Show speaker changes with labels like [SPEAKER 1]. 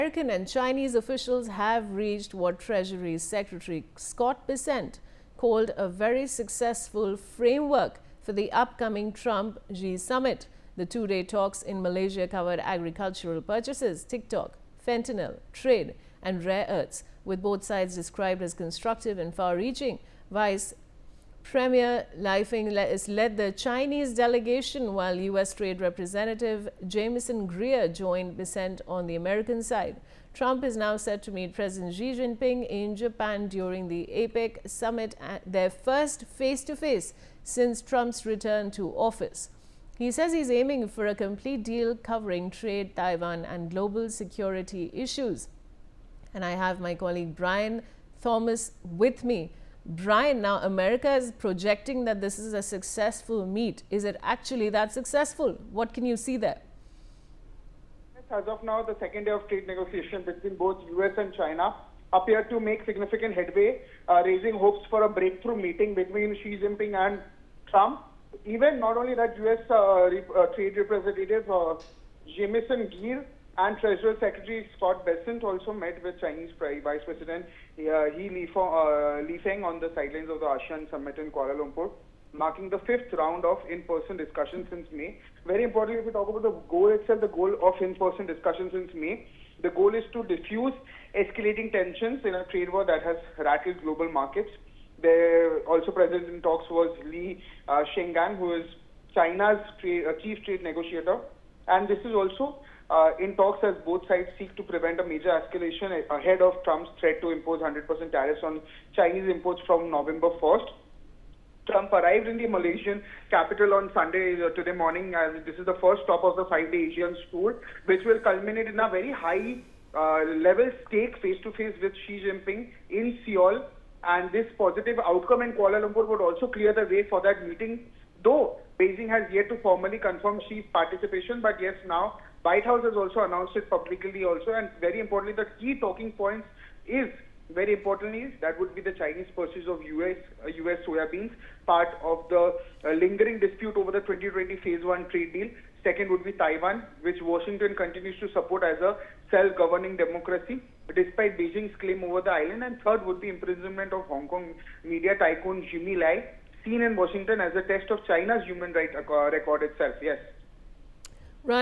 [SPEAKER 1] American and Chinese officials have reached what Treasury Secretary Scott Bessent called a very successful framework for the upcoming Trump-Xi summit. The two-day talks in Malaysia covered agricultural purchases, TikTok, fentanyl, trade and rare earths, with both sides described as constructive and far-reaching. Vice Premier Li Feng led the Chinese delegation, while U.S. Trade Representative Jamieson Greer joined Bessent on the American side. Trump is now set to meet President Xi Jinping in Japan during the APEC summit, their first face-to-face since Trump's return to office. He says he's aiming for a complete deal covering trade, Taiwan and global security issues. And I have my colleague Brian Thomas with me. Brian, now America is projecting that this is a successful meet. Is it actually that successful? What can you see there?
[SPEAKER 2] As of now, the second day of trade negotiation between both US and China appear to make significant headway, raising hopes for a breakthrough meeting between Xi Jinping and Trump. Even not only that, US Trade Representative Jamieson Greer and Treasury Secretary Scott Bessent also met with Chinese Vice President Li Feng on the sidelines of the ASEAN summit in Kuala Lumpur, marking the fifth round of in-person discussions since May. Very importantly, if we talk about the goal itself, the goal of in-person discussions since May, the goal is to diffuse escalating tensions in a trade war that has rattled global markets. There also present in talks was Li Shenggan, who is China's chief trade negotiator, and this is also in talks as both sides seek to prevent a major escalation ahead of Trump's threat to impose 100% tariffs on Chinese imports from November 1st. Trump arrived in the Malaysian capital on Sunday, today morning, and this is the first stop of the 5-day Asian tour, which will culminate in a very high level stake face-to-face with Xi Jinping in Seoul. And this positive outcome in Kuala Lumpur would also clear the way for that meeting, though Beijing has yet to formally confirm Xi's participation. But yes, now White House has also announced it publicly also, and very importantly, the key talking points is, very importantly, that would be the Chinese purchase of US soybeans, part of the lingering dispute over the 2020 Phase 1 trade deal. Second would be Taiwan, which Washington continues to support as a self-governing democracy, despite Beijing's claim over the island. And third would be imprisonment of Hong Kong media tycoon Jimmy Lai, seen in Washington as a test of China's human rights record itself. Yes.